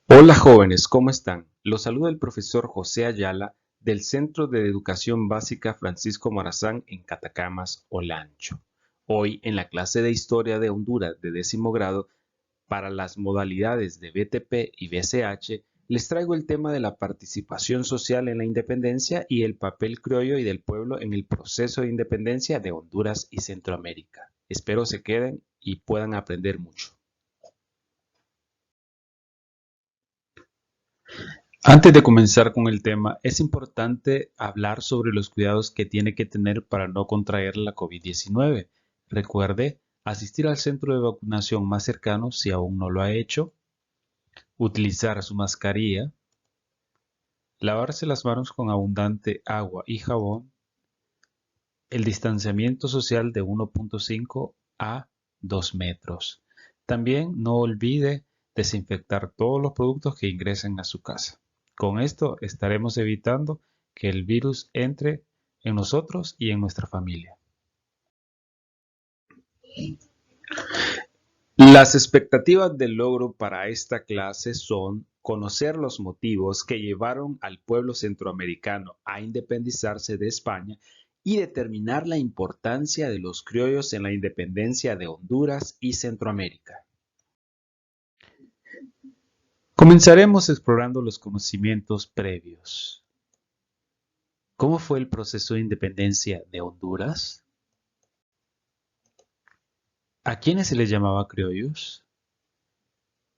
Hola jóvenes, ¿cómo están? Los saluda el profesor José Ayala del Centro de Educación Básica Francisco Morazán en Catacamas, Olancho. Hoy en la clase de Historia de Honduras de 10º grado, para las modalidades de BTP y BCH, les traigo el tema de la participación social en la independencia y el papel criollo y del pueblo en el proceso de independencia de Honduras y Centroamérica. Espero se queden y puedan aprender mucho. Antes de comenzar con el tema, es importante hablar sobre los cuidados que tiene que tener para no contraer la COVID-19. Recuerde asistir al centro de vacunación más cercano si aún no lo ha hecho, utilizar su mascarilla, lavarse las manos con abundante agua y jabón, el distanciamiento social de 1.5 a 2 metros. También no olvide desinfectar todos los productos que ingresen a su casa. Con esto estaremos evitando que el virus entre en nosotros y en nuestra familia. Las expectativas de logro para esta clase son conocer los motivos que llevaron al pueblo centroamericano a independizarse de España y determinar la importancia de los criollos en la independencia de Honduras y Centroamérica. Comenzaremos explorando los conocimientos previos. ¿Cómo fue el proceso de independencia de Honduras? ¿A quiénes se les llamaba criollos?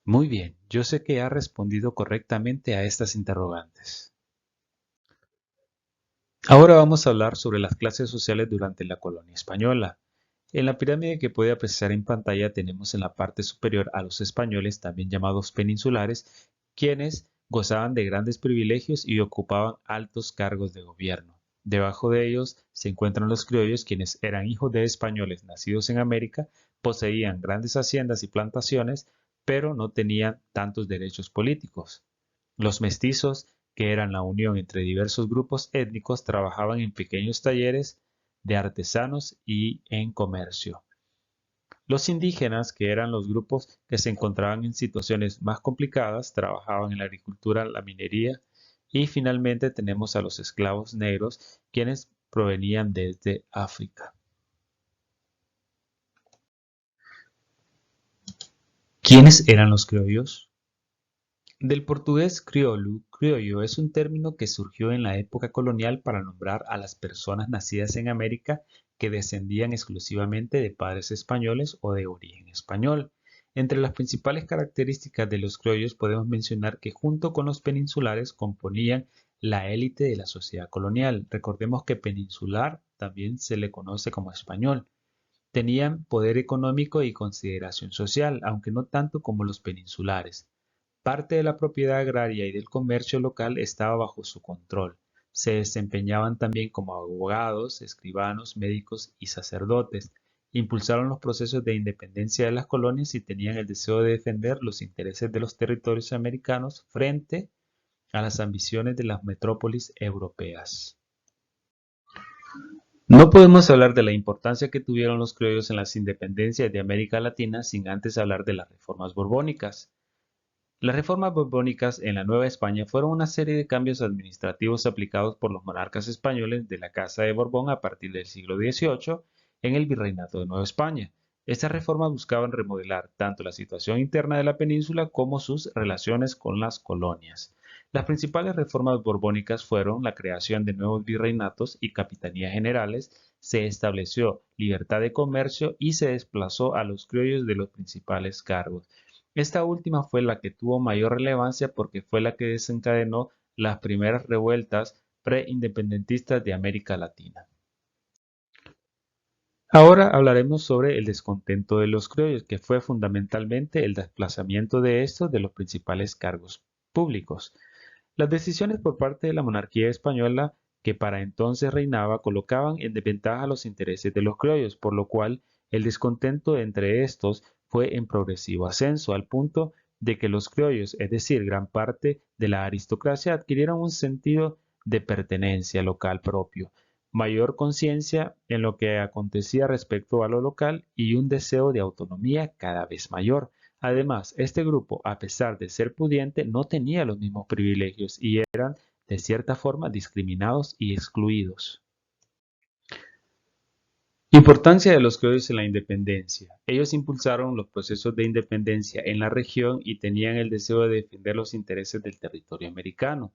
Muy bien, yo sé que ha respondido correctamente a estas interrogantes. Ahora vamos a hablar sobre las clases sociales durante la colonia española. En la pirámide que puede apreciar en pantalla tenemos en la parte superior a los españoles, también llamados peninsulares, quienes gozaban de grandes privilegios y ocupaban altos cargos de gobierno. Debajo de ellos se encuentran los criollos, quienes eran hijos de españoles nacidos en América, poseían grandes haciendas y plantaciones, pero no tenían tantos derechos políticos. Los mestizos, que eran la unión entre diversos grupos étnicos, trabajaban en pequeños talleres de artesanos y en comercio. Los indígenas, que eran los grupos que se encontraban en situaciones más complicadas, trabajaban en la agricultura, la minería y finalmente tenemos a los esclavos negros, quienes provenían desde África. ¿Quiénes eran los criollos? Del portugués criollo, criollo es un término que surgió en la época colonial para nombrar a las personas nacidas en América que descendían exclusivamente de padres españoles o de origen español. Entre las principales características de los criollos podemos mencionar que junto con los peninsulares componían la élite de la sociedad colonial. Recordemos que peninsular también se le conoce como español. Tenían poder económico y consideración social, aunque no tanto como los peninsulares. Parte de la propiedad agraria y del comercio local estaba bajo su control. Se desempeñaban también como abogados, escribanos, médicos y sacerdotes. Impulsaron los procesos de independencia de las colonias y tenían el deseo de defender los intereses de los territorios americanos frente a las ambiciones de las metrópolis europeas. No podemos hablar de la importancia que tuvieron los criollos en las independencias de América Latina sin antes hablar de las reformas borbónicas. Las reformas borbónicas en la Nueva España fueron una serie de cambios administrativos aplicados por los monarcas españoles de la Casa de Borbón a partir del siglo XVIII en el Virreinato de Nueva España. Estas reformas buscaban remodelar tanto la situación interna de la península como sus relaciones con las colonias. Las principales reformas borbónicas fueron la creación de nuevos virreinatos y capitanías generales, se estableció libertad de comercio y se desplazó a los criollos de los principales cargos. Esta última fue la que tuvo mayor relevancia porque fue la que desencadenó las primeras revueltas preindependentistas de América Latina. Ahora hablaremos sobre el descontento de los criollos, que fue fundamentalmente el desplazamiento de estos de los principales cargos públicos. Las decisiones por parte de la monarquía española que para entonces reinaba colocaban en desventaja los intereses de los criollos, por lo cual el descontento entre estos fue en progresivo ascenso, al punto de que los criollos, es decir, gran parte de la aristocracia, adquirieron un sentido de pertenencia local propio, mayor conciencia en lo que acontecía respecto a lo local y un deseo de autonomía cada vez mayor. Además, este grupo, a pesar de ser pudiente, no tenía los mismos privilegios y eran, de cierta forma, discriminados y excluidos. Importancia de los criollos en la independencia. Ellos impulsaron los procesos de independencia en la región y tenían el deseo de defender los intereses del territorio americano.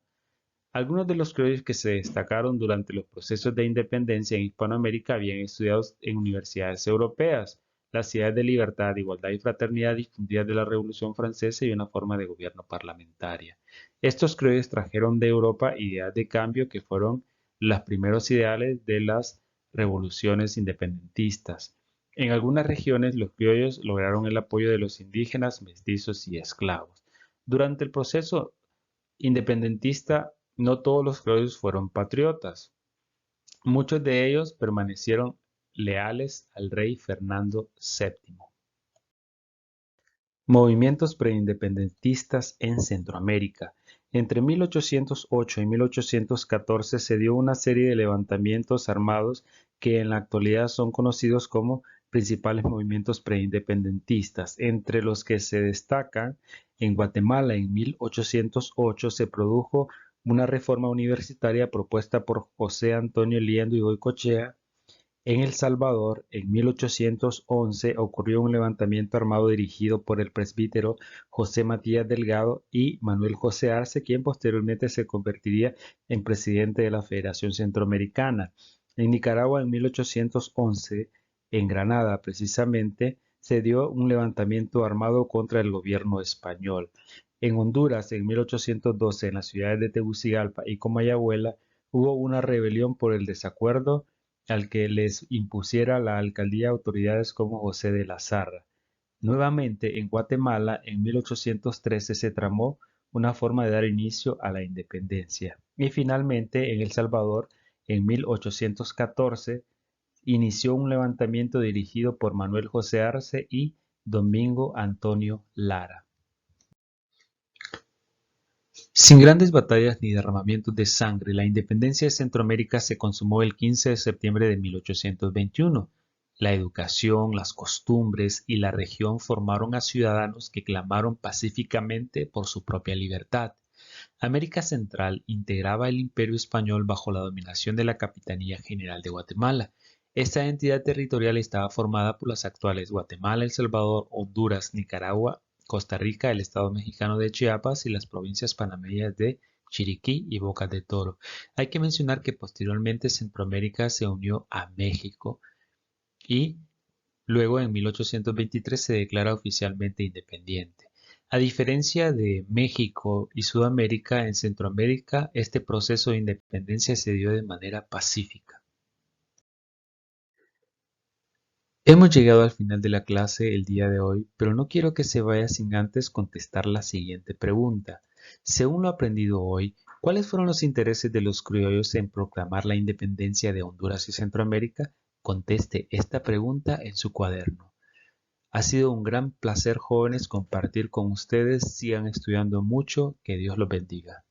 Algunos de los criollos que se destacaron durante los procesos de independencia en Hispanoamérica habían estudiado en universidades europeas, las ideas de libertad, igualdad y fraternidad difundidas de la Revolución Francesa y una forma de gobierno parlamentaria. Estos criollos trajeron de Europa ideas de cambio que fueron los primeros ideales de las revoluciones independentistas. En algunas regiones, los criollos lograron el apoyo de los indígenas, mestizos y esclavos. Durante el proceso independentista, no todos los criollos fueron patriotas. Muchos de ellos permanecieron leales al rey Fernando VII. Movimientos preindependentistas en Centroamérica. Entre 1808 y 1814 se dio una serie de levantamientos armados que en la actualidad son conocidos como principales movimientos preindependentistas, entre los que se destacan en Guatemala en 1808 se produjo una reforma universitaria propuesta por José Antonio Liendo y Goicoechea. En El Salvador, en 1811, ocurrió un levantamiento armado dirigido por el presbítero José Matías Delgado y Manuel José Arce, quien posteriormente se convertiría en presidente de la Federación Centroamericana. En Nicaragua, en 1811, en Granada precisamente, se dio un levantamiento armado contra el gobierno español. En Honduras, en 1812, en las ciudades de Tegucigalpa y Comayagüela, hubo una rebelión por el desacuerdo al que les impusiera la alcaldía autoridades como José de la Sarra. Nuevamente, en Guatemala, en 1813 se tramó una forma de dar inicio a la independencia. Y finalmente, en El Salvador, en 1814, inició un levantamiento dirigido por Manuel José Arce y Domingo Antonio Lara. Sin grandes batallas ni derramamientos de sangre, la independencia de Centroamérica se consumó el 15 de septiembre de 1821. La educación, las costumbres y la región formaron a ciudadanos que clamaron pacíficamente por su propia libertad. América Central integraba el Imperio Español bajo la dominación de la Capitanía General de Guatemala. Esta entidad territorial estaba formada por las actuales Guatemala, El Salvador, Honduras, Nicaragua, Costa Rica, el estado mexicano de Chiapas y las provincias panameñas de Chiriquí y Bocas de Toro. Hay que mencionar que posteriormente Centroamérica se unió a México y luego en 1823 se declara oficialmente independiente. A diferencia de México y Sudamérica, en Centroamérica este proceso de independencia se dio de manera pacífica. Hemos llegado al final de la clase el día de hoy, pero no quiero que se vaya sin antes contestar la siguiente pregunta. Según lo aprendido hoy, ¿cuáles fueron los intereses de los criollos en proclamar la independencia de Honduras y Centroamérica? Conteste esta pregunta en su cuaderno. Ha sido un gran placer, jóvenes, compartir con ustedes. Sigan estudiando mucho. Que Dios los bendiga.